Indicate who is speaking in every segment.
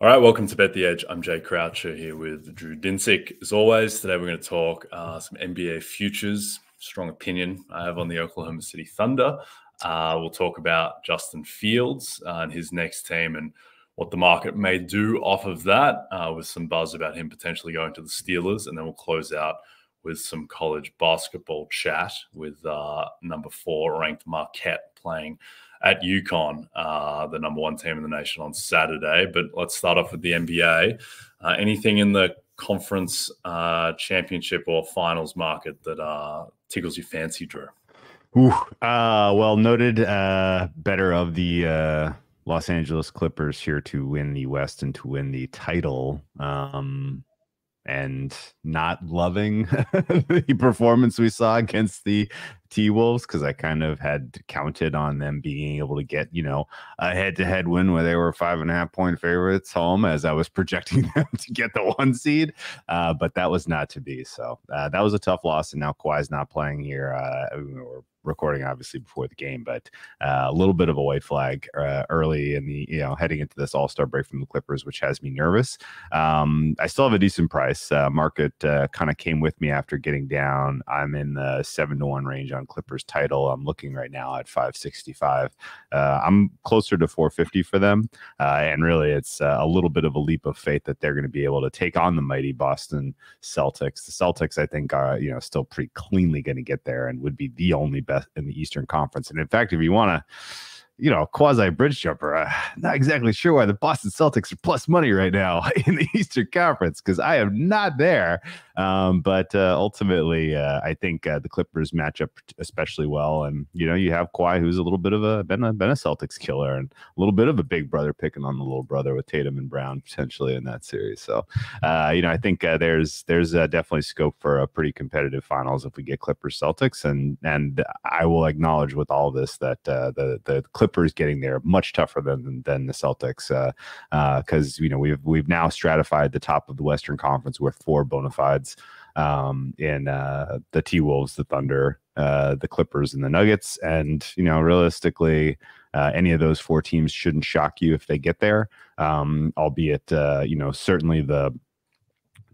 Speaker 1: All right, welcome to Bet the Edge. I'm Jay Croucher here with Drew Dinsick. As always, today we're going to talk some NBA futures, strong opinion I have on the Oklahoma City Thunder. We'll talk about Justin Fields and his next team and what the market may do off of that, with some buzz about him potentially going to the Steelers. And then we'll close out with some college basketball chat with number 4 ranked Marquette playing at UConn, the number 1 team in the nation on Saturday. But let's start off with the NBA. Anything in the conference championship or finals market that tickles your fancy, Drew?
Speaker 2: Well noted. Better of the Los Angeles Clippers here to win the West and to win the title. And not loving the performance we saw against the T-Wolves, because I kind of had counted on them being able to get, a head-to-head win where they were 5.5-point favorites home, as I was projecting them to get the 1 seed. But that was not to be. So that was a tough loss, and now Kawhi's not playing here. We're recording obviously before the game, but a little bit of a white flag early in the, heading into this all-star break from the Clippers, which has me nervous. I still have a decent price. Market kind of came with me after getting down. I'm in the 7-1 range on Clippers title. I'm looking right now at 565. I'm closer to 450 for them. And really it's a little bit of a leap of faith that they're going to be able to take on the mighty Boston Celtics. The Celtics, I think, are, still pretty cleanly going to get there and would be the only best in the Eastern Conference. And in fact, if you want to, quasi bridge jumper, not exactly sure why the Boston Celtics are plus money right now in the Eastern Conference, because I am not there. But ultimately, I think the Clippers match up especially well. And, you have Kawhi, who's a little bit of been a Celtics killer, and a little bit of a big brother picking on the little brother with Tatum and Brown potentially in that series. So, I think there's definitely scope for a pretty competitive finals if we get Clippers Celtics. And I will acknowledge with all this that the Clippers getting there much tougher than the Celtics, because we've now stratified the top of the Western Conference with 4 bona fides in the T-Wolves, the Thunder, the Clippers, and the Nuggets. And realistically, any of those 4 teams shouldn't shock you if they get there, albeit certainly the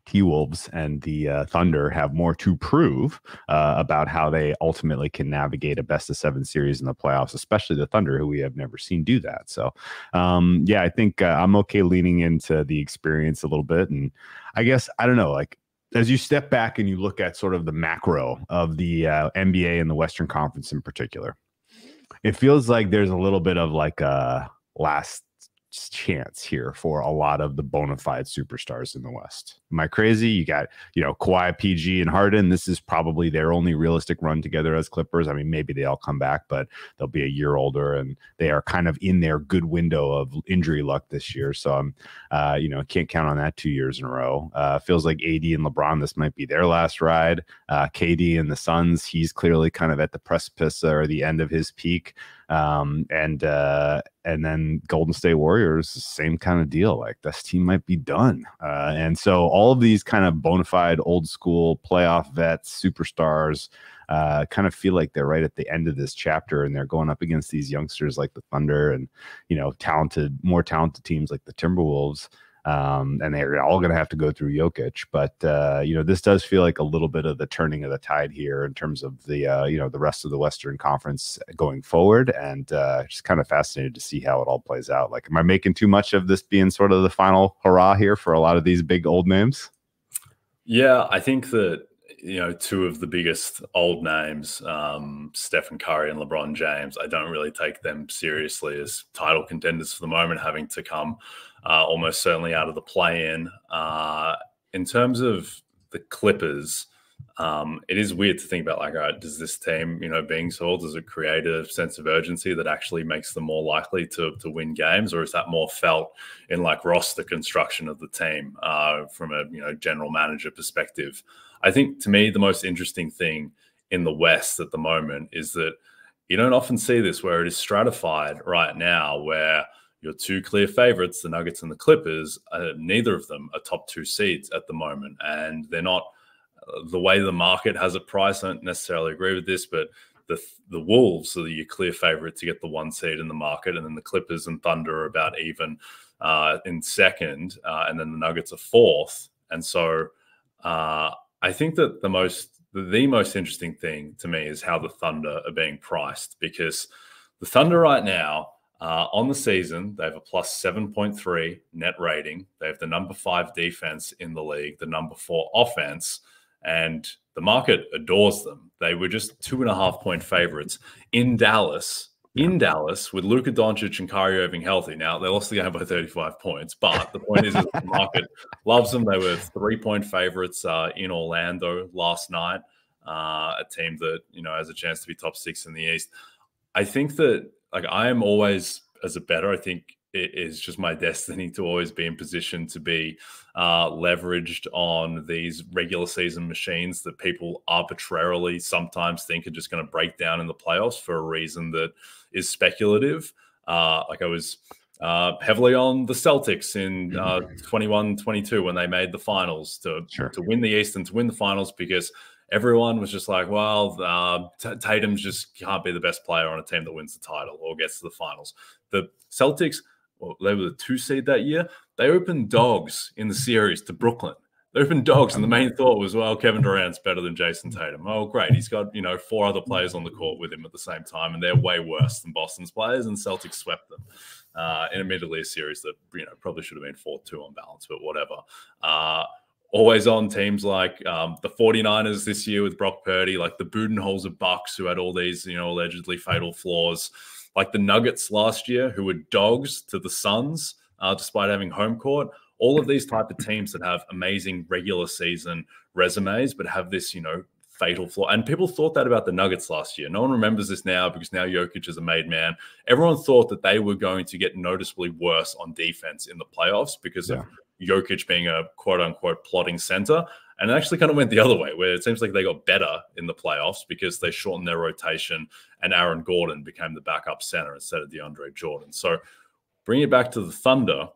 Speaker 2: T-Wolves and the Thunder have more to prove about how they ultimately can navigate a best-of-7 series in the playoffs, especially the Thunder, who we have never seen do that. So, I think I'm okay leaning into the experience a little bit. And I guess, I don't know, as you step back and you look at sort of the macro of the NBA and the Western Conference in particular, it feels like there's a little bit of a last chance here for a lot of the bona fide superstars in the West. Am I crazy? You got, Kawhi, PG, and Harden. This is probably their only realistic run together as Clippers. I mean, maybe they all come back, but they'll be a year older, and they are kind of in their good window of injury luck this year. So I'm, can't count on that 2 years in a row. Feels like AD and LeBron, this might be their last ride. KD and the Suns, he's clearly kind of at the precipice or the end of his peak. And then Golden State Warriors, same kind of deal. This team might be done. And so all of these kind of bona fide old school playoff vets, superstars, kind of feel like they're right at the end of this chapter, and they're going up against these youngsters like the Thunder and, more talented teams like the Timberwolves. And they're all going to have to go through Jokic. But, this does feel like a little bit of the turning of the tide here in terms of the, the rest of the Western Conference going forward. And just kind of fascinated to see how it all plays out. Am I making too much of this being sort of the final hurrah here for a lot of these big old names?
Speaker 1: Yeah, I think that, 2 of the biggest old names, Stephen Curry and LeBron James, I don't really take them seriously as title contenders for the moment, having to come almost certainly out of the play-in. In terms of the Clippers, it is weird to think about, all right, does this team, being so old, does it create a sense of urgency that actually makes them more likely to win games? Or is that more felt in roster construction of the team from a, general manager perspective? I think, to me, the most interesting thing in the West at the moment is that you don't often see this, where it is stratified right now, where your 2 clear favorites, the Nuggets and the Clippers, neither of them are top 2 seeds at the moment. And they're not the way the market has it priced. I don't necessarily agree with this, but the Wolves are your clear favorite to get the 1 seed in the market. And then the Clippers and Thunder are about even in second, and then the Nuggets are fourth. And so I think that the most interesting thing to me is how the Thunder are being priced, because the Thunder right now on the season, they have a plus 7.3 net rating. They have the number 5 defense in the league, the number 4 offense, and the market adores them. They were just 2.5 point favorites in Dallas. In Dallas, with Luka Doncic and Kyrie Irving healthy. Now, they lost the game by 35 points, but the point is that the market loves them. They were 3-point favorites in Orlando last night, a team that, you know, has a chance to be top 6 in the East. I think that, like, I am always, as a bettor, I think it is just my destiny to always be in position to be leveraged on these regular season machines that people arbitrarily sometimes think are just going to break down in the playoffs for a reason that is speculative. Like I was heavily on the Celtics in 21-22 when they made the finals to win the East and to win the finals, because everyone was just like, well, Tatum's just can't be the best player on a team that wins the title or gets to the finals. The Celtics, well, they were the 2 seed that year. They opened dogs in the series to Brooklyn. They opened dogs, and the main thought was, well, Kevin Durant's better than Jason Tatum. Oh, great. He's got, you know, 4 other players on the court with him at the same time, and they're way worse than Boston's players, and Celtics swept them in admittedly a series that, you know, probably should have been 4-2 on balance, but whatever. Always on teams like the 49ers this year with Brock Purdy, like the Budenholzer Bucks, who had all these, you know, allegedly fatal flaws, like the Nuggets last year, who were dogs to the Suns despite having home court. All of these type of teams that have amazing regular season resumes, but have this, you know, fatal flaw. And people thought that about the Nuggets last year. No one remembers this now because now Jokic is a made man. Everyone thought that they were going to get noticeably worse on defense in the playoffs because of Jokic being a quote-unquote plotting center. And it actually kind of went the other way, where it seems like they got better in the playoffs because they shortened their rotation and Aaron Gordon became the backup center instead of DeAndre Jordan. So bring it back to the Thunder.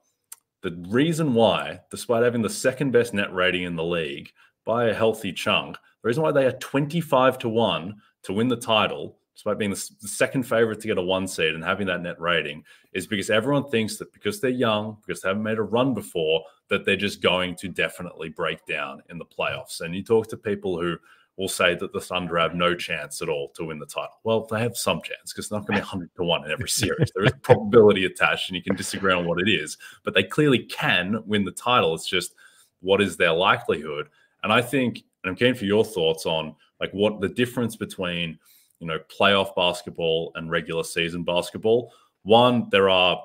Speaker 1: The reason why, despite having the second best net rating in the league by a healthy chunk, the reason why they are 25-1 to win the title, despite being the second favorite to get a 1 seed and having that net rating, is because everyone thinks that because they're young, because they haven't made a run before, that they're just going to definitely break down in the playoffs. And you talk to people who will say that the Thunder have no chance at all to win the title. Well, they have some chance because it's not going to be 100-1 in every series. There is probability attached, and you can disagree on what it is, but they clearly can win the title. It's just, what is their likelihood? And I think, and I'm keen for your thoughts on, like, what the difference between, you know, playoff basketball and regular season basketball. One, there are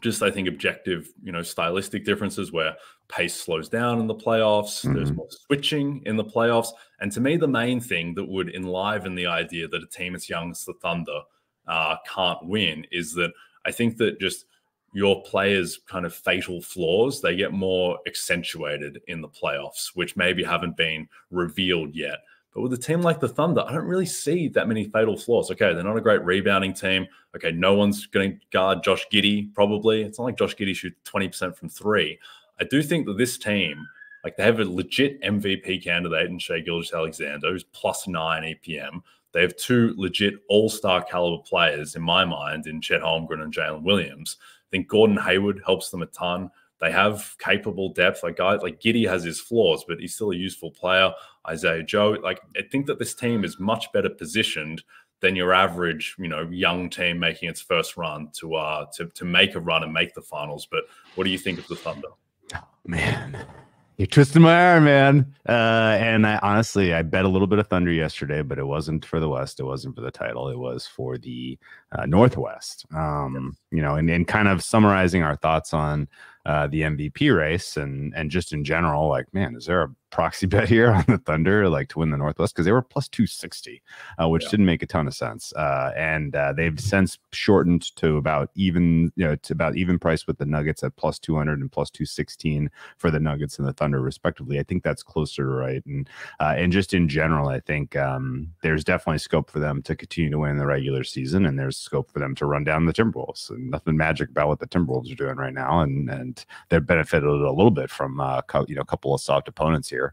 Speaker 1: just, I think, objective, you know, stylistic differences where pace slows down in the playoffs. There's more switching in the playoffs. And to me, the main thing that would enliven the idea that a team as young as the Thunder can't win is that I think that just your players' kind of fatal flaws, they get more accentuated in the playoffs, which maybe haven't been revealed yet. But with a team like the Thunder, I don't really see that many fatal flaws. Okay, they're not a great rebounding team. Okay, no one's going to guard Josh Giddey, probably. It's not like Josh Giddey shoots 20% from 3. I do think that this team, like, they have a legit MVP candidate in Shai Gilgeous-Alexander, who's +9 EPM. They have 2 legit all-star caliber players, in my mind, in Chet Holmgren and Jalen Williams. I think Gordon Hayward helps them a ton. They have capable depth. Like, guys like Giddey has his flaws, but he's still a useful player. Isaiah Joe, like, I think that this team is much better positioned than your average, you know, young team making its first run to make a run and make the finals. But what do you think of the Thunder?
Speaker 2: Man, you're twisting my arm, man. And I honestly, I bet a little bit of Thunder yesterday, but it wasn't for the West. It wasn't for the title. It was for the Northwest. You know, and kind of summarizing our thoughts on the MVP race and just in general, like, man, is there a proxy bet here on the Thunder, like, to win the Northwest? Because they were +260, which didn't make a ton of sense. And they've since shortened to about even, you know, to about even price with the Nuggets at +200 and +216 for the Nuggets and the Thunder, respectively. I think that's closer to right. And just in general, I think there's definitely scope for them to continue to win in the regular season. And there's scope for them to run down the Timberwolves. And nothing magic about what the Timberwolves are doing right now, and they've benefited a little bit from a couple of soft opponents here.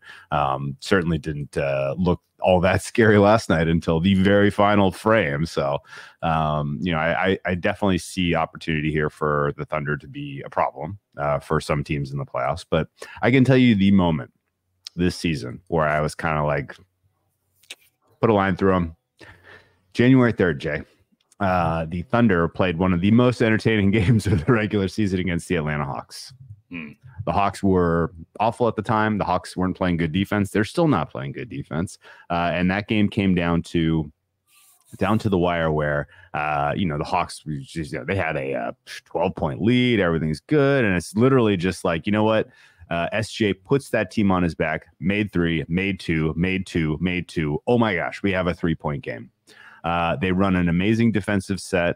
Speaker 2: Certainly didn't look all that scary last night until the very final frame. So, I definitely see opportunity here for the Thunder to be a problem for some teams in the playoffs. But I can tell you the moment this season where I was kind of like, put a line through them. January 3rd, Jay. The Thunder played one of the most entertaining games of the regular season against the Atlanta Hawks. The Hawks were awful at the time. The Hawks weren't playing good defense. They're still not playing good defense. And that game came down to the wire where, the Hawks, they had a 12-point lead. Everything's good. And it's literally just like, you know what? SGA puts that team on his back, made 3, made 2, made 2, made 2. Oh my gosh, we have a 3-point game. They run an amazing defensive set.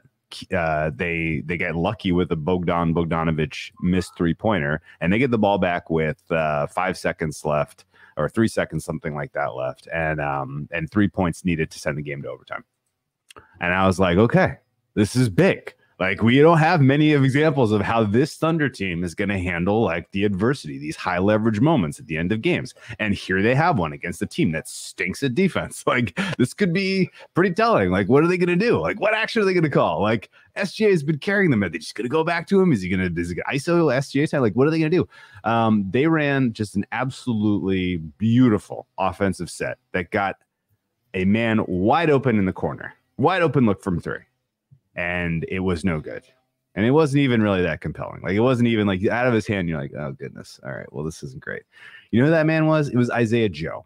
Speaker 2: They get lucky with a Bogdanovic missed 3-pointer, and they get the ball back with 5 seconds left, or 3 seconds, something like that left, and 3 points needed to send the game to overtime. And I was like, okay, this is big. Like, we don't have many of examples of how this Thunder team is going to handle like the adversity, these high leverage moments at the end of games. And here they have one against a team that stinks at defense. Like, this could be pretty telling. Like, what are they going to do? Like, what action are they going to call? Like, SGA has been carrying them. Are they just going to go back to him? Is he going to ISO SGA time? Like, what are they going to do? They ran just an absolutely beautiful offensive set that got a man wide open in the corner, wide open look from 3. And it was no good. And it wasn't even really that compelling. Like, it wasn't even like out of his hand. You're like, oh, goodness. All right, well, this isn't great. You know who that man was? It was Isaiah Joe.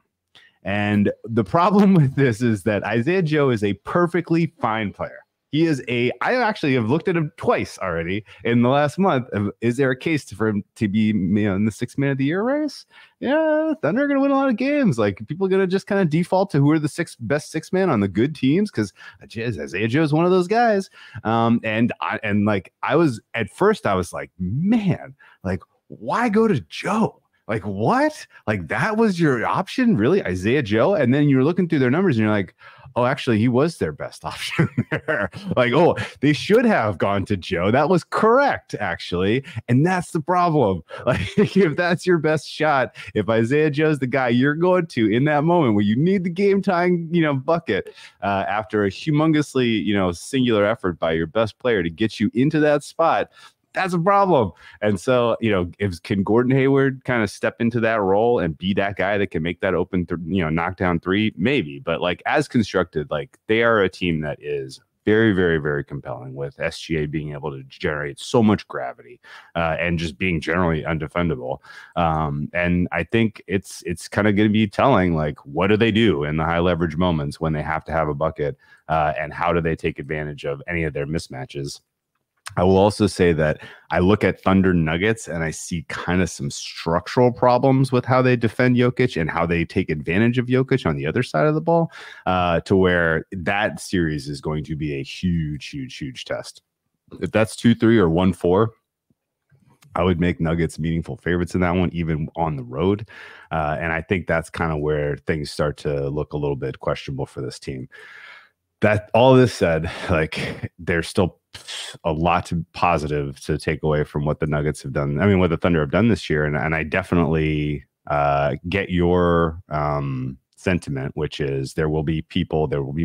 Speaker 2: And the problem with this is that Isaiah Joe is a perfectly fine player. I actually have looked at him twice already in the last month. Is there a case for him to be in the 6th man of the year race? Yeah, Thunder are going to win a lot of games. Like, people are going to just kind of default to who are the best 6 man on the good teams, because Isaiah Joe is one of those guys. I was at first, I was like, man, like, why go to Joe? Like, what? Like, that was your option? Really? Isaiah Joe? And then you're looking through their numbers and you're like, oh, actually, he was their best option there. Like, oh, they should have gone to Joe. That was correct, actually. And that's the problem. Like, if that's your best shot, if Isaiah Joe's the guy you're going to in that moment where you need the game tying, bucket after a humongously, singular effort by your best player to get you into that spot, that's a problem. And so, can Gordon Hayward kind of step into that role and be that guy that can make that open, knockdown 3? Maybe. But like, as constructed, like, they are a team that is very, very, very compelling, with SGA being able to generate so much gravity and just being generally undefendable. And I think it's kind of going to be telling, like, what do they do in the high leverage moments when they have to have a bucket, and how do they take advantage of any of their mismatches? I will also say that I look at Thunder Nuggets and I see kind of some structural problems with how they defend Jokic and how they take advantage of Jokic on the other side of the ball, to where that series is going to be a huge, huge, huge test. If that's 2-3 or 1-4, I would make Nuggets meaningful favorites in that one, even on the road. And I think that's kind of where things start to look a little bit questionable for this team. That all this said, like, there's still a lot positive to take away from what the Nuggets have done. I mean, what the Thunder have done this year. And I definitely get your sentiment, which is there will be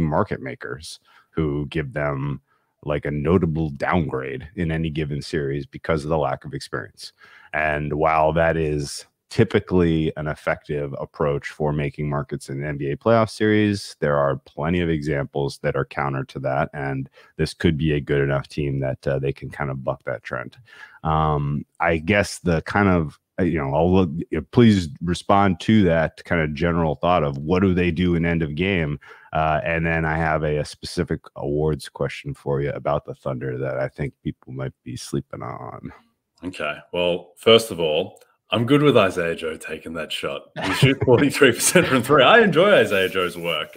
Speaker 2: market makers who give them like a notable downgrade in any given series because of the lack of experience. And while that is typically an effective approach for making markets in the NBA playoff series, there are plenty of examples that are counter to that, and this could be a good enough team that they can kind of buck that trend. I guess the kind of, please respond to that kind of general thought of what do they do in end of game, and then I have a specific awards question for you about the Thunder that I think people might be sleeping on.
Speaker 1: Okay, well, first of all, I'm good with Isaiah Joe taking that shot. He shoots 43% from 3. I enjoy Isaiah Joe's work.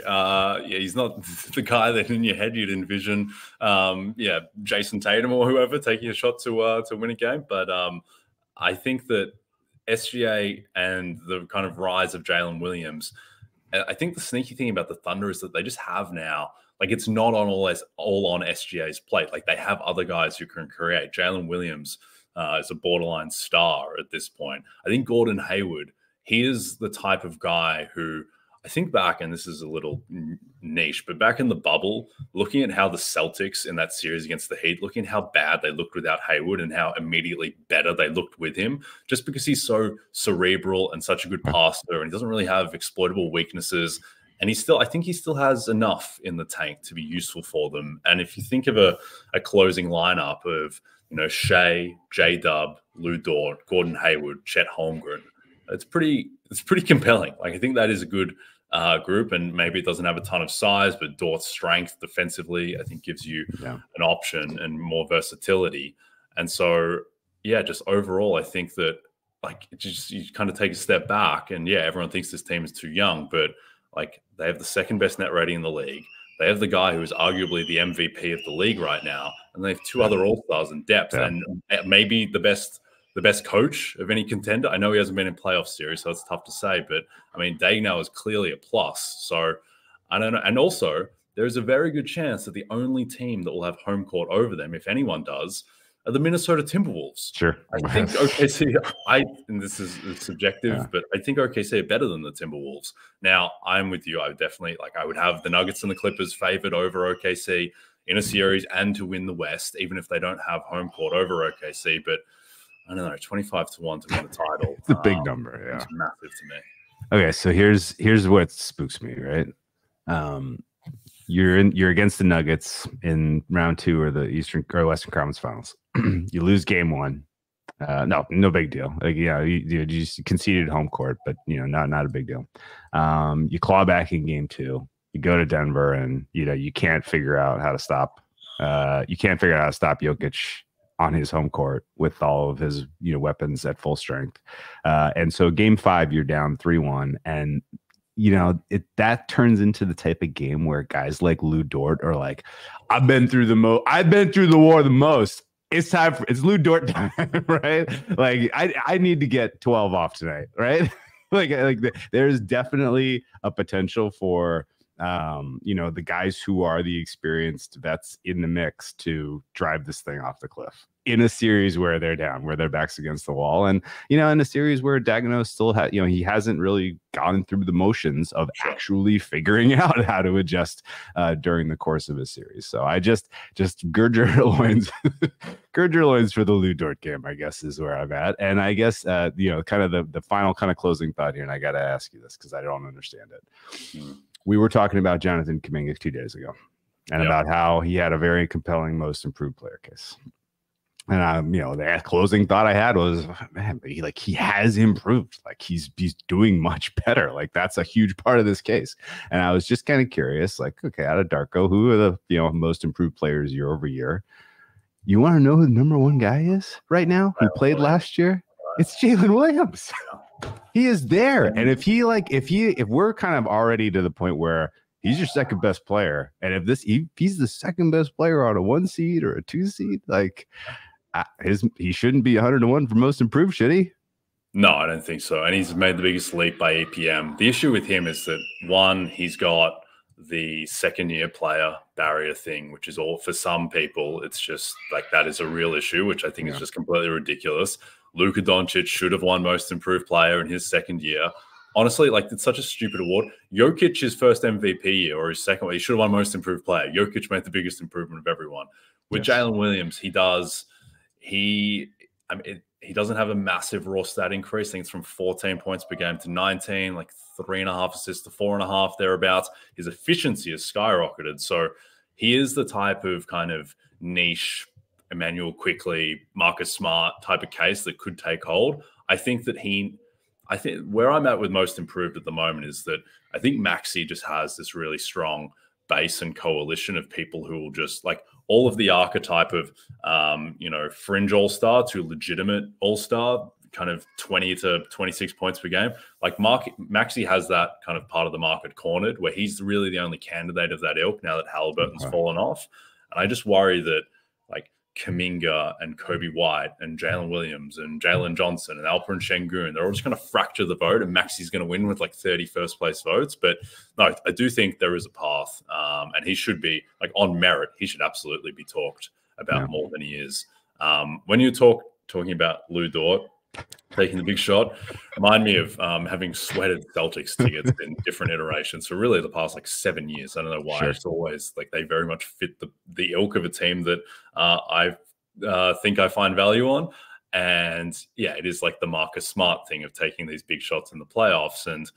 Speaker 1: He's not the guy that in your head you'd envision, Jason Tatum or whoever taking a shot to win a game. But I think that SGA and the kind of rise of Jalen Williams, I think the sneaky thing about the Thunder is that they just have now like it's not on all on SGA's plate. Like they have other guys who can create. Jalen Williams is a borderline star at this point. I think Gordon Hayward, he is the type of guy who I think back, and this is a little niche, but back in the bubble, looking at how the Celtics in that series against the Heat, looking at how bad they looked without Hayward and how immediately better they looked with him, just because he's so cerebral and such a good passer and he doesn't really have exploitable weaknesses. And I think he still has enough in the tank to be useful for them. And if you think of a closing lineup of, Shea, J-Dub, Lou Dort, Gordon Hayward, Chet Holmgren, it's pretty compelling. Like I think that is a good group, and maybe it doesn't have a ton of size, but Dort's strength defensively, I think, gives you an option and more versatility. And so, just overall, I think that like you kind of take a step back, and everyone thinks this team is too young, but like they have the second best net rating in the league. They have the guy who is arguably the MVP of the league right now, and they have two other all-stars in depth, and maybe the best coach of any contender. I know he hasn't been in playoff series, so it's tough to say, but I mean, Daigneault is clearly a plus. So I don't know. And also, there's a very good chance that the only team that will have home court over them, if anyone does, are the Minnesota Timberwolves.
Speaker 2: Sure.
Speaker 1: I think OKC, and this is subjective, but I think OKC are better than the Timberwolves. Now, I'm with you. I would have the Nuggets and the Clippers favored over OKC in a series and to win the West, even if they don't have home court over OKC. But I don't know, 25-1 to win the title.
Speaker 2: It's a big number. Yeah.
Speaker 1: It's massive to me.
Speaker 2: Okay. So here's what spooks me, right? You're against the Nuggets in round 2 or the Eastern or Western Conference Finals. You lose game 1. No big deal. Like, you just conceded home court, but not a big deal. You claw back in game 2. You go to Denver, and you can't figure out how to stop. Jokic on his home court with all of his weapons at full strength. And so game 5, you're down 3-1, and that turns into the type of game where guys like Lou Dort are like, I've been through the war the most. It's Lou Dort time, right? Like I need to get 12 off tonight, right? There's definitely a potential for the guys who are the experienced vets in the mix to drive this thing off the cliff in a series where they're down, where their back's against the wall. And, in a series where Daigneault still he hasn't really gone through the motions of actually figuring out how to adjust during the course of a series. So I just gird your loins, for the Lou Dort game, I guess, is where I'm at. And I guess, kind of the final kind of closing thought here, and I got to ask you this because I don't understand it. We were talking about Jonathan Kuminga 2 days ago, and about how he had a very compelling most improved player case. And the closing thought I had was, man, but he has improved. Like he's doing much better. Like that's a huge part of this case. And I was just kind of curious, like, okay, out of Darko, who are the most improved players year over year? You want to know who the number 1 guy is right now? Who played last year? It's Jalen Williams. He is there. And if we're kind of already to the point where he's your second best player, and if he's the second best player on a 1 seed or a 2 seed, like he shouldn't be 101 for most improved, should he?
Speaker 1: No, I don't think so. And he's made the biggest leap by APM. The issue with him is that, one, he's got the second-year player barrier thing, which is all, for some people, it's just like that is a real issue, which I think is just completely ridiculous. Luka Doncic should have won most improved player in his second year. Honestly, it's such a stupid award. Jokic's first MVP year, or his second one, he should have won most improved player. Jokic made the biggest improvement of everyone. With Jalen Williams, he doesn't have a massive raw stat increase. I think it's from 14 points per game to 19, like 3.5 assists to 4.5 thereabouts. His efficiency has skyrocketed. So he is the type of kind of niche Emmanuel Quickley, Marcus Smart type of case that could take hold. I think where I'm at with most improved at the moment is that I think Maxey just has this really strong base and coalition of people who will just like all of the archetype of, fringe all-star to legitimate all-star, kind of 20 to 26 points per game. Like Maxey has that kind of part of the market cornered where he's really the only candidate of that ilk now that Halliburton's fallen off. And I just worry that like Kuminga and Kobe White and Jalen Williams and Jalen Johnson and Alperen Şengün, they're all just going to fracture the vote, and Maxi's going to win with like 30 first place votes. But no, I do think there is a path, and he should be, like, on merit, he should absolutely be talked about more than he is. When you're talking about Lou Dort taking the big shot, remind me of having sweated Celtics tickets in different iterations for really the past like 7 years. I don't know why. Sure. It's always like they very much fit the ilk of a team that I think I find value on. And yeah, it is like the Marcus Smart thing of taking these big shots in the playoffs. And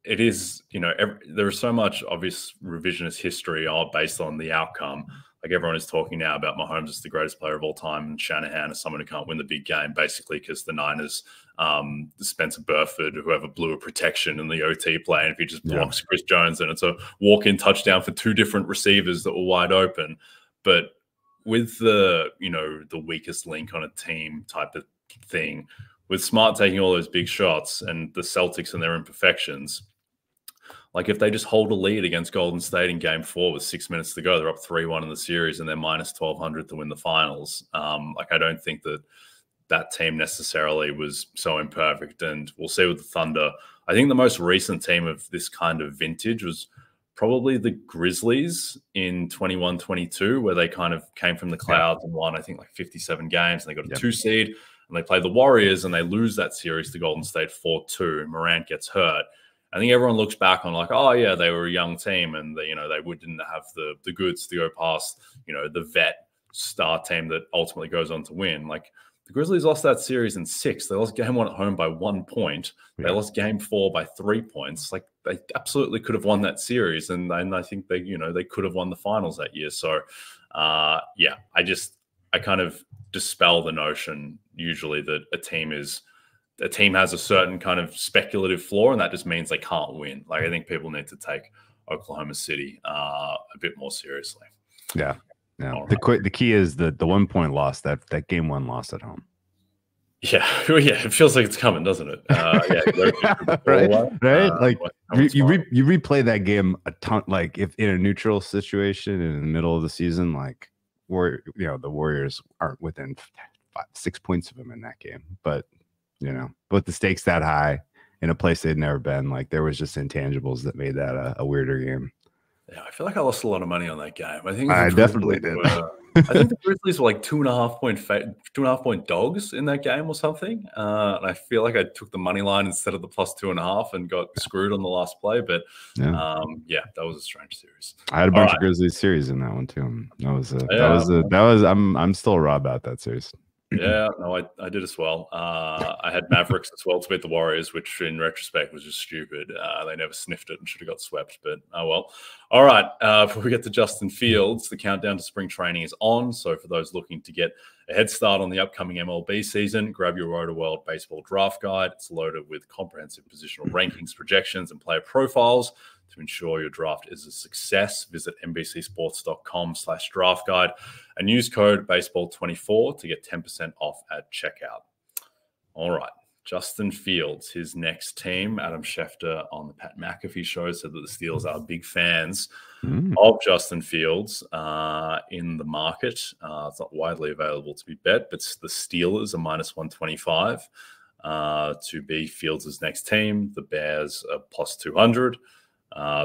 Speaker 1: it is, you know, there is so much obvious revisionist history based on the outcome. Like, everyone is talking now about Mahomes as the greatest player of all time, and Shanahan as someone who can't win the big game, basically because the Niners, Spencer Burford, whoever blew a protection in the OT play, and if he just blocks Chris Jones, and it's a walk-in touchdown for two different receivers that were wide open. But with the, you know, the weakest link on a team type of thing, with Smart taking all those big shots and the Celtics and their imperfections, like, if they just hold a lead against Golden State in Game 4 with 6 minutes to go, they're up 3-1 in the series and they're minus 1,200 to win the finals. Like, I don't think that team necessarily was so imperfect. And we'll see with the Thunder. I think the most recent team of this kind of vintage was probably the Grizzlies in 21-22, where they kind of came from the clouds and won, I think, like 57 games. And they got a 2 seed, and they played the Warriors, and they lose that series to Golden State 4-2. Morant gets hurt. I think everyone looks back on like, oh yeah, they were a young team, and they, you know, they didn't have the goods to go past, you know, the vet star team that ultimately goes on to win. Like, the Grizzlies lost that series in 6. They lost Game 1 at home by 1 point. They lost Game 4 by 3 points. Like, they absolutely could have won that series, and I think they, you know, they could have won the finals that year. So yeah, I kind of dispel the notion usually that a team has a certain kind of speculative floor, and that just means they can't win. Like, I think people need to take Oklahoma City a bit more seriously.
Speaker 2: Yeah. The key is the 1 point loss, that Game 1 loss at home.
Speaker 1: Yeah. Yeah. It feels like it's coming, doesn't it? Yeah.
Speaker 2: Right. Like, you replay that game a ton, like, if in a neutral situation in the middle of the season, like, the Warriors aren't within 6 points of them in that game, but, you know, with the stakes that high in a place they'd never been, like, there was just intangibles that made that a weirder game.
Speaker 1: Yeah, I feel like I lost a lot of money on that game. I think
Speaker 2: I definitely did.
Speaker 1: I think the Grizzlies were like 2.5 point dogs in that game or something. And I feel like I took the money line instead of the +2.5 and got screwed on the last play. But yeah, that was a strange series.
Speaker 2: I had a bunch of Grizzlies series in that one too. That was I'm still raw about that series.
Speaker 1: Yeah, no, I did as well. I had Mavericks as well to beat the Warriors, which in retrospect was just stupid. They never sniffed it and should have got swept, but oh well. All right, before we get to Justin Fields, the countdown to spring training is on. So for those looking to get a head start on the upcoming MLB season, grab your RotoWorld Baseball Draft Guide. It's loaded with comprehensive positional rankings, projections, and player profiles. To ensure your draft is a success, visit NBCSports.com/draft guide and use code baseball24 to get 10% off at checkout. All right, Justin Fields, his next team. Adam Schefter on the Pat McAfee show said that the Steelers are big fans of Justin Fields in the market. It's not widely available to be bet, but the Steelers are -125 to be Fields' next team. The Bears are +200.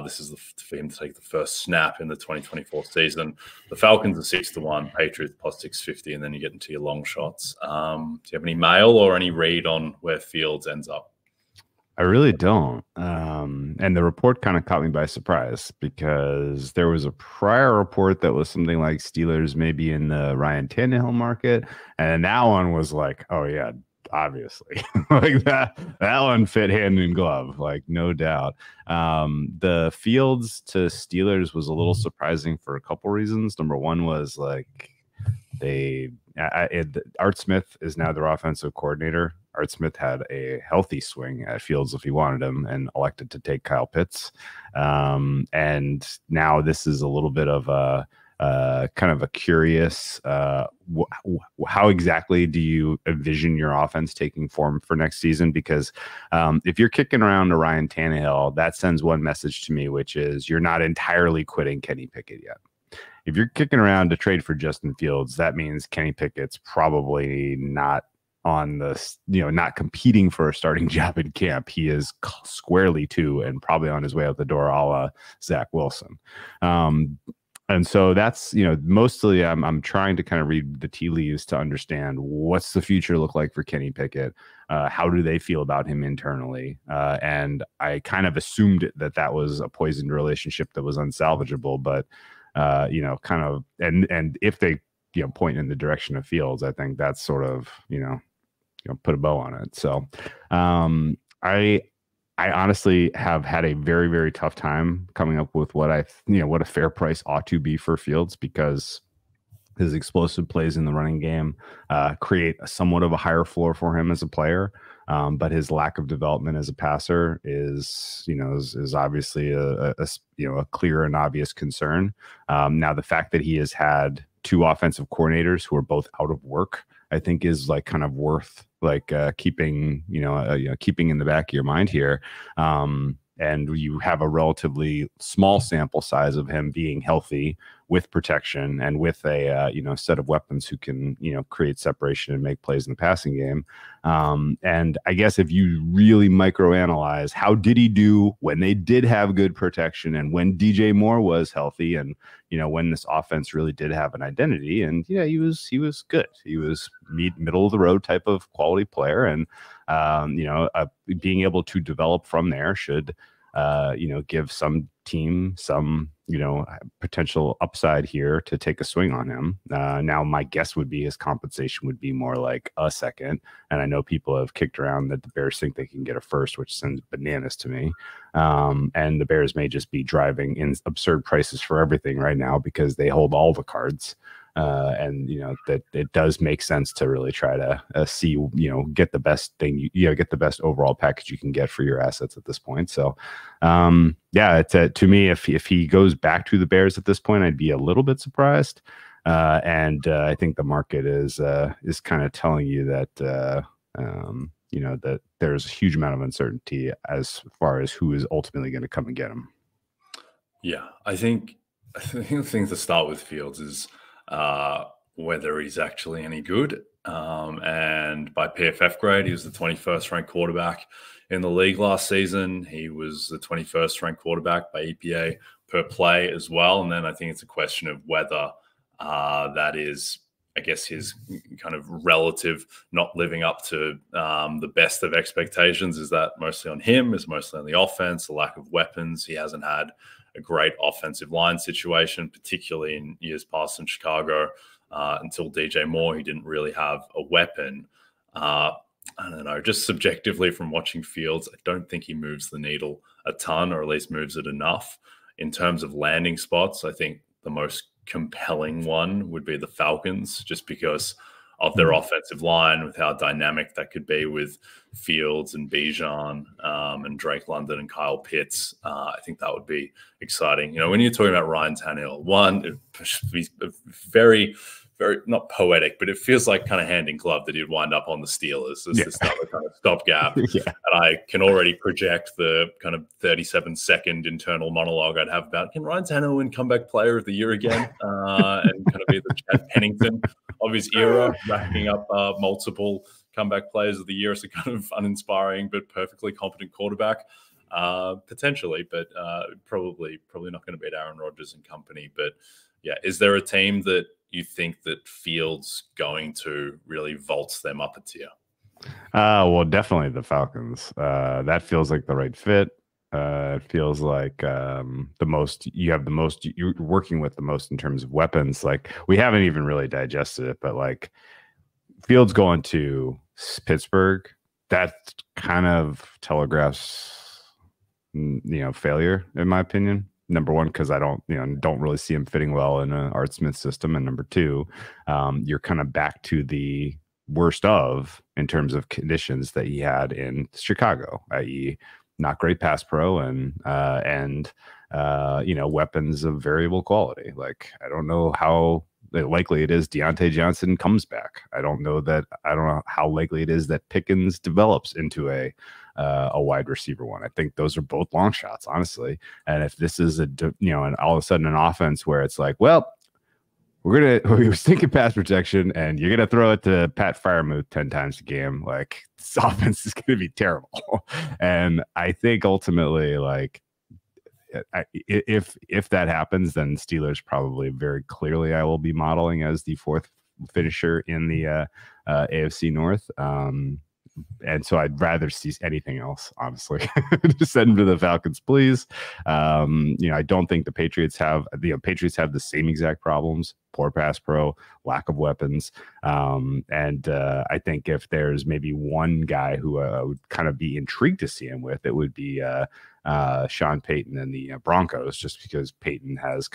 Speaker 1: This is for him to take the first snap in the 2024 season. The Falcons are 6-1, Patriots +650, and then you get into your long shots. Do you have any mail or any read on where Fields ends up?
Speaker 2: I really don't. And the report kind of caught me by surprise, because there was a prior report that was something like Steelers maybe in the Ryan Tannehill market, and that one was like, oh yeah, obviously. Like that one fit hand in glove, like, no doubt. The Fields to Steelers was a little surprising for a couple reasons. Number one was like Art Smith is now their offensive coordinator. Art Smith had a healthy swing at Fields if he wanted him, and elected to take Kyle Pitts. And now this is a little bit of a kind of a curious, how exactly do you envision your offense taking form for next season? Because if you're kicking around to Ryan Tannehill, that sends one message to me, which is you're not entirely quitting Kenny Pickett yet. if you're kicking around to trade for Justin Fields, that means Kenny Pickett's probably not on the, not competing for a starting job in camp. He is squarely to and probably on his way out the door, a la Zach Wilson. And so that's, mostly I'm trying to kind of read the tea leaves to understand what's the future look like for Kenny Pickett. How do they feel about him internally? And I kind of assumed that was a poisoned relationship that was unsalvageable, but kind of, and if they, point in the direction of Fields, I think that's sort of, put a bow on it. So I honestly have had a very, very tough time coming up with what what a fair price ought to be for Fields, because his explosive plays in the running game create somewhat of a higher floor for him as a player. But his lack of development as a passer is obviously a clear and obvious concern. Now, the fact that he has had 2 offensive coordinators who are both out of work, I think is like kind of worth keeping in the back of your mind here. And you have a relatively small sample size of him being healthy with protection and with a set of weapons who can create separation and make plays in the passing game. And I guess if you really microanalyze, how did he do when they did have good protection and when DJ Moore was healthy, and when this offense really did have an identity? And he was good. He was middle of the road type of quality player, and being able to develop from there should give some team some potential upside here to take a swing on him. Now my guess would be his compensation would be more like a second, and I know people have kicked around that the Bears think they can get a first, which sends bananas to me. And the Bears may just be driving in absurd prices for everything right now because they hold all the cards. And that it does make sense to really try to see, get the best thing, get the best overall package you can get for your assets at this point. So, to me, if he goes back to the Bears at this point, I'd be a little bit surprised. And I think the market is kind of telling you that, that there's a huge amount of uncertainty as far as who is ultimately going to come and get him.
Speaker 1: Yeah, I think the thing to start with Fields is whether he's actually any good. And by PFF grade, he was the 21st ranked quarterback in the league last season. He was the 21st ranked quarterback by EPA per play as well. And then I think it's a question of whether that is, I guess, his kind of relative not living up to the best of expectations. Is that mostly on him? Is it mostly on the offense, the lack of weapons? He hasn't had a great offensive line situation, particularly in years past in Chicago. Until DJ Moore, he didn't really have a weapon. I don't know, just subjectively from watching Fields, I don't think he moves the needle a ton, or at least moves it enough. In terms of landing spots, I think the most compelling one would be the Falcons, just because of their offensive line, with how dynamic that could be with Fields and Bijan and Drake London and Kyle Pitts. I think that would be exciting. When you're talking about Ryan Tannehill, one, he's very, very not poetic, but it feels like kind of hand in glove that he'd wind up on the Steelers as this other kind of stopgap. And I can already project the kind of 37-second internal monologue I'd have about, can Ryan Tannehill win comeback player of the year again? And kind of be the Chad Pennington of his era, racking up multiple comeback players of the year as a kind of uninspiring but perfectly competent quarterback. Potentially, but probably not going to beat Aaron Rodgers and company. But yeah, is there a team that you think that Fields going to really vaults them up a tier?
Speaker 2: Well, definitely the Falcons. That feels like the right fit. It feels like you're working with the most in terms of weapons. Like, we haven't even really digested it, but like Fields going to Pittsburgh, that kind of telegraphs, failure in my opinion. Number one, because I don't really see him fitting well in an Art Smith system, and number two, you're kind of back to the worst of in terms of conditions that he had in Chicago, i.e., not great pass pro and weapons of variable quality. Like, I don't know how likely it is Deontay Johnson comes back. I don't know how likely it is that Pickens develops into a wide receiver one. I think those are both long shots, honestly. And if this is and all of a sudden an offense where it's like, well, we were thinking pass protection, and you're gonna throw it to Pat Freiermuth 10 times a game. Like, this offense is gonna be terrible. And I think ultimately, like, if that happens, then Steelers probably very clearly I will be modeling as the fourth finisher in the AFC North. And so I'd rather see anything else, honestly. Just send him to the Falcons, please. I don't think the Patriots have the same exact problems: poor pass pro, lack of weapons. And I think if there's maybe one guy who would kind of be intrigued to see him with, it would be Sean Payton and the Broncos, just because Payton has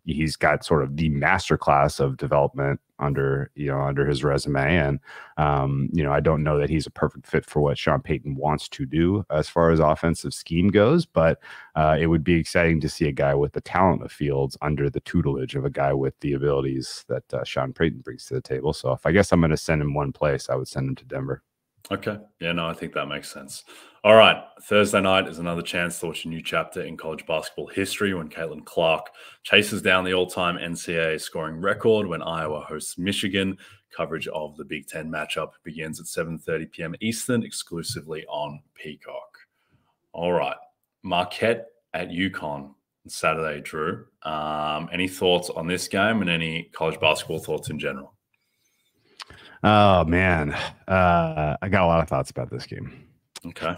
Speaker 2: he's got sort of the masterclass of development under his resume. And, I don't know that he's a perfect fit for what Sean Payton wants to do as far as offensive scheme goes, but it would be exciting to see a guy with the talent of Fields under the tutelage of a guy with the abilities that Sean Payton brings to the table. So if I guess I'm going to send him one place, I would send him to Denver.
Speaker 1: Okay. Yeah, no, I think that makes sense. All right. Thursday night is another chance to watch a new chapter in college basketball history when Caitlin Clark chases down the all-time NCAA scoring record when Iowa hosts Michigan. Coverage of the Big Ten matchup begins at 7:30 p.m. Eastern, exclusively on Peacock. All right. Marquette at UConn Saturday, Drew. Any thoughts on this game and any college basketball thoughts in general?
Speaker 2: Oh, man. I got a lot of thoughts about this game.
Speaker 1: Okay.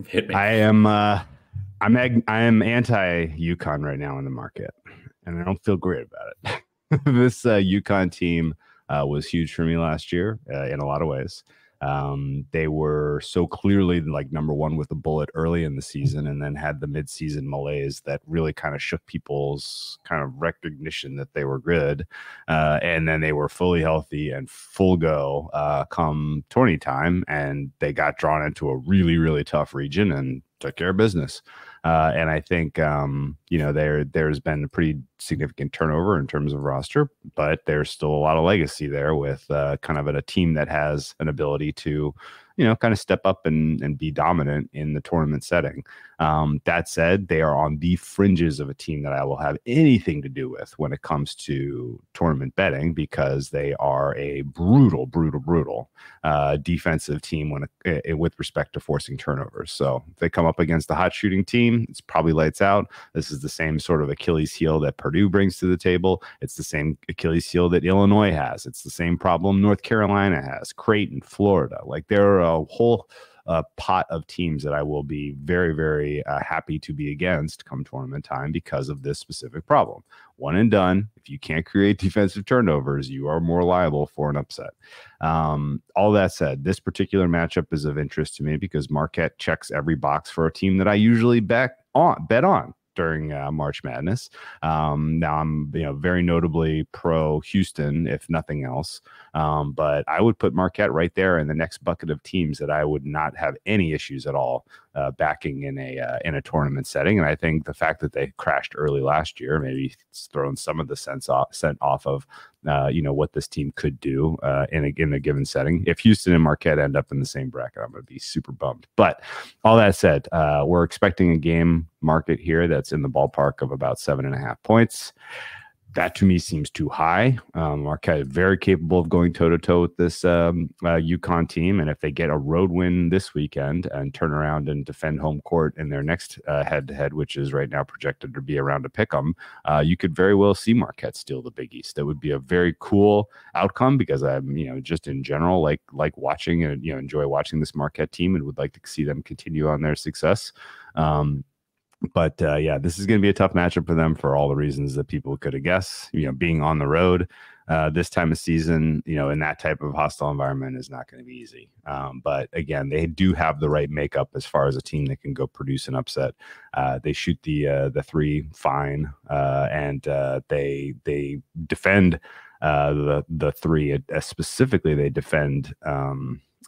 Speaker 1: Hit me.
Speaker 2: I am anti UConn right now in the market, and I don't feel great about it. This UConn team was huge for me last year in a lot of ways. They were so clearly like number one with a bullet early in the season, and then had the midseason malaise that really kind of shook people's kind of recognition that they were good. And then they were fully healthy and full go come tourney time, and they got drawn into a really, really tough region and took care of business. And I think, there's been a pretty significant turnover in terms of roster, but there's still a lot of legacy there with kind of a team that has an ability to, kind of step up and be dominant in the tournament setting. That said, they are on the fringes of a team that I will have anything to do with when it comes to tournament betting, because they are a brutal defensive team with respect to forcing turnovers. So if they come up against a hot shooting team, it's probably lights out. This is the same sort of Achilles heel that Purdue brings to the table. It's the same Achilles heel that Illinois has. It's the same problem North Carolina has, Creighton, Florida. Like, there are a whole pot of teams that I will be very, very happy to be against come tournament time because of this specific problem. One and done. If you can't create defensive turnovers, you are more liable for an upset. All that said, this particular matchup is of interest to me because Marquette checks every box for a team that I usually bet on during March Madness. Now I'm, very notably pro Houston, if nothing else. But I would put Marquette right there in the next bucket of teams that I would not have any issues at all backing in a tournament setting. And I think the fact that they crashed early last year, maybe it's thrown some of the scent off of what this team could do in a given setting. If Houston and Marquette end up in the same bracket, I'm going to be super bummed. But all that said, we're expecting a game market here that's in the ballpark of about 7.5 points. That to me seems too high. Marquette is very capable of going toe-to-toe with this UConn team. And if they get a road win this weekend and turn around and defend home court in their next head-to-head, which is right now projected to be around a pick-em, you could very well see Marquette steal the Big East. That would be a very cool outcome because I'm, just in general, like watching and, enjoy watching this Marquette team and would like to see them continue on their success. But this is going to be a tough matchup for them for all the reasons that people could have guessed. Being on the road this time of season, in that type of hostile environment is not going to be easy. But again, they do have the right makeup as far as a team that can go produce an upset. They shoot the three fine, and they defend the three. Specifically, they defend.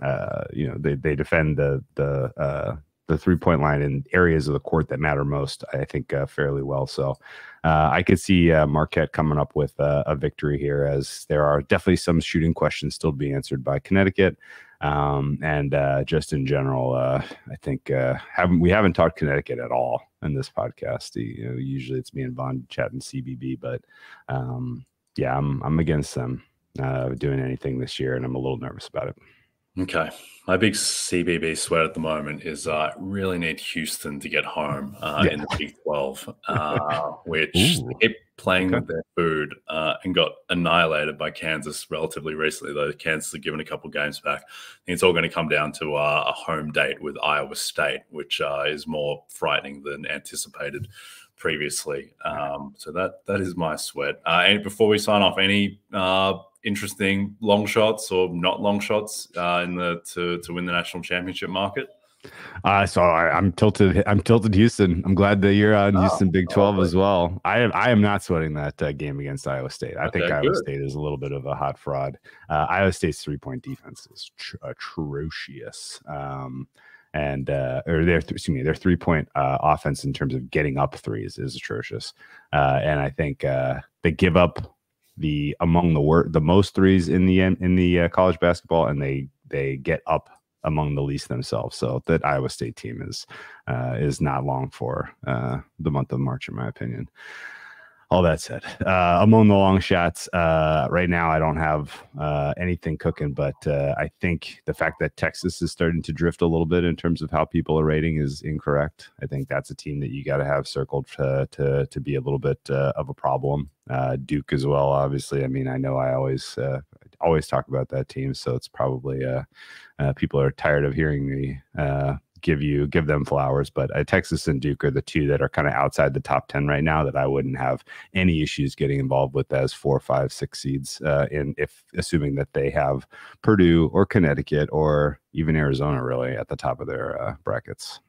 Speaker 2: They defend the three-point line in areas of the court that matter most, I think, fairly well. So I could see Marquette coming up with a victory here, as there are definitely some shooting questions still to be answered by Connecticut. And just in general, I think we haven't talked Connecticut at all in this podcast. Usually it's me and Vaughn chatting CBB, but yeah, I'm against them doing anything this year, and I'm a little nervous about it.
Speaker 1: Okay. My big CBB sweat at the moment is I really need Houston to get home in the Big 12, which they keep playing with their food and got annihilated by Kansas relatively recently, though Kansas have given a couple games back. I think it's all going to come down to a home date with Iowa State, which is more frightening than anticipated previously. So that is my sweat. And before we sign off, any interesting long shots or not long shots to win the national championship market?
Speaker 2: So I'm tilted. I'm tilted Houston. I'm glad that you're on Houston Big 12 as well. I am not sweating that game against Iowa State. I think Iowa State is a little bit of a hot fraud. Iowa State's 3-point defense is atrocious. And or their 3-point offense in terms of getting up threes is atrocious. And I think they give up among the most threes in the college basketball, and they get up among the least themselves. So that Iowa State team is not long for the month of March, in my opinion. All that said, among the long shots, right now I don't have anything cooking, but I think the fact that Texas is starting to drift a little bit in terms of how people are rating is incorrect. I think that's a team that you got to have circled to be a little bit of a problem. Duke as well, obviously. I mean, I know I always talk about that team, so it's probably people are tired of hearing me give them flowers, but Texas and Duke are the two that are kind of outside the top 10 right now that I wouldn't have any issues getting involved with as 4, 5, 6 seeds assuming that they have Purdue or Connecticut or even Arizona really at the top of their brackets.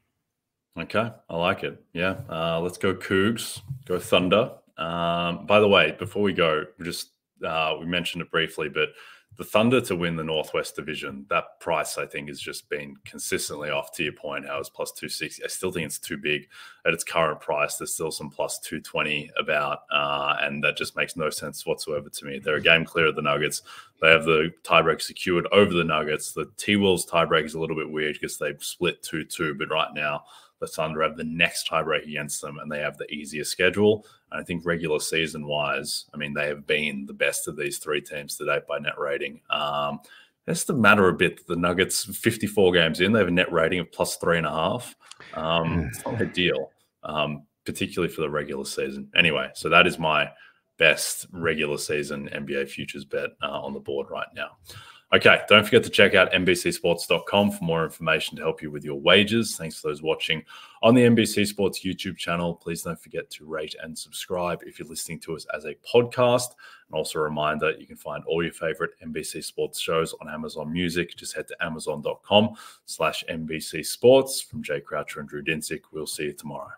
Speaker 1: Okay, I like it. Yeah, let's go Cougs, go Thunder. By the way, before we go, we mentioned it briefly, but the Thunder to win the Northwest Division, that price, I think, has just been consistently off, to your point, how it's plus 260. I still think it's too big at its current price. There's still some plus 220 about, and that just makes no sense whatsoever to me. They're a game clear of the Nuggets. They have the tiebreak secured over the Nuggets. The T-Wolves tiebreak is a little bit weird because they've split 2-2, but right now the Thunder have the next tiebreak against them, and they have the easier schedule. And I think regular season-wise, I mean, they have been the best of these three teams to date by net rating. It's the matter a bit. The Nuggets, 54 games in, they have a net rating of plus 3.5. It's not ideal, particularly for the regular season. Anyway, so that is my best regular season NBA futures bet on the board right now. Okay, don't forget to check out NBCSports.com for more information to help you with your wagers. Thanks for those watching on the NBC Sports YouTube channel. Please don't forget to rate and subscribe if you're listening to us as a podcast. And also a reminder, you can find all your favorite NBC Sports shows on Amazon Music. Just head to amazon.com/NBC Sports. From Jay Croucher and Drew Dinsick, we'll see you tomorrow.